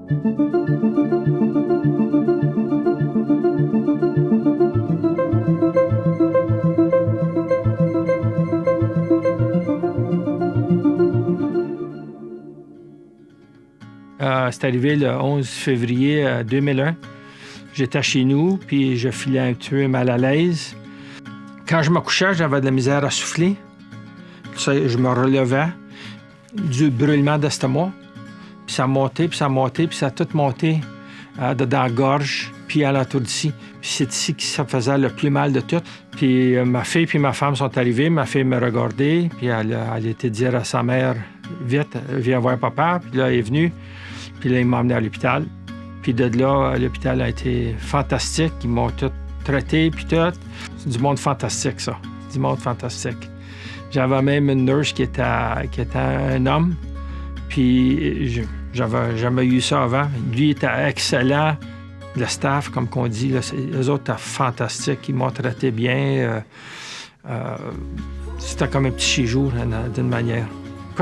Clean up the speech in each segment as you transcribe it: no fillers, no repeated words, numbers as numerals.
C'est arrivé le 11 février 2001. J'étais chez nous, puis je filais un peu mal à l'aise. Quand je me couchais, j'avais de la misère à souffler. Je me relevais du brûlement d'estomac. Puis ça montait, puis ça montait, puis ça a tout monté dans la gorge, puis à l'entour d'ici. Puis c'est ici que ça faisait le plus mal de tout. Puis ma fille puis ma femme sont arrivées. Ma fille me regardait, puis elle était dire à sa mère, « Vite, viens voir papa. » Puis là, elle est venue. Puis là, il m'a emmené à l'hôpital. Puis de là, l'hôpital a été fantastique. Ils m'ont tout traité, puis tout. C'est du monde fantastique, ça. Du monde fantastique. J'avais même une nurse qui était un homme. Puis j'avais jamais eu ça avant. Lui était excellent. Le staff, comme qu'on dit, là, eux autres étaient fantastiques. Ils m'ont traité bien. C'était comme un petit chez-jour, d'une manière.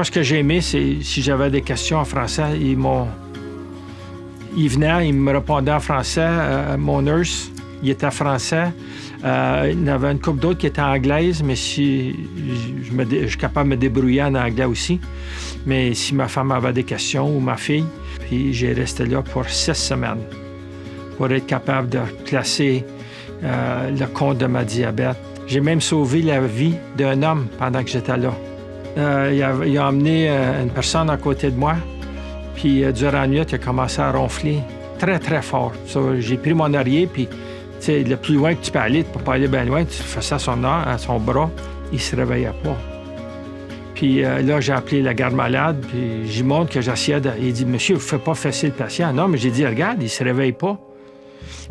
Ce que j'ai aimé, c'est si j'avais des questions en français, il venait, il me répondait en français. Mon nurse, il était français. Il y en avait une couple d'autres qui étaient anglaises, mais si je suis capable de me débrouiller en anglais aussi. Mais si ma femme avait des questions ou ma fille, puis j'ai resté là pour 6 semaines pour être capable de placer le compte de ma diabète. J'ai même sauvé la vie d'un homme pendant que j'étais là. Il a emmené une personne à côté de moi, puis durant la nuit, il a commencé à ronfler très, très fort. J'ai pris mon oreiller, puis le plus loin que tu peux aller, tu ne peux pas aller bien loin, tu fais ça à son bras, il ne se réveillait pas. Puis là, j'ai appelé la garde malade, puis j'y montre que j'essayais de... Il dit, « Monsieur, vous ne faites pas fesser le patient. » Non, mais j'ai dit, « Regarde, il ne se réveille pas. »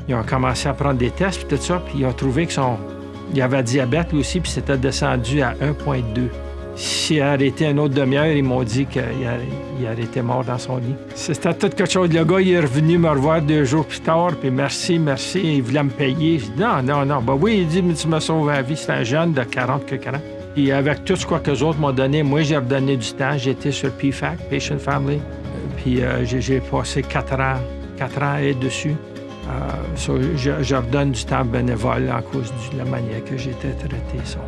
Ils ont commencé à prendre des tests, puis tout ça, puis ils ont trouvé qu'il avait diabète lui aussi, puis c'était descendu à 1,2. S'il a arrêté une autre demi-heure, ils m'ont dit qu'il était mort dans son lit. C'était tout quelque chose. Le gars, il est revenu me revoir 2 jours plus tard, puis merci. Il voulait me payer. Je dis, non. Ben oui, il dit, mais tu m'as sauvé la vie. C'est un jeune de 40 quelques ans. Et avec tout ce que les autres m'ont donné, moi, j'ai redonné du temps. J'étais sur PFAC, Patient Family. Puis j'ai passé 4 ans à être dessus. Je redonne du temps bénévole à cause de la manière que j'ai été traité, ça.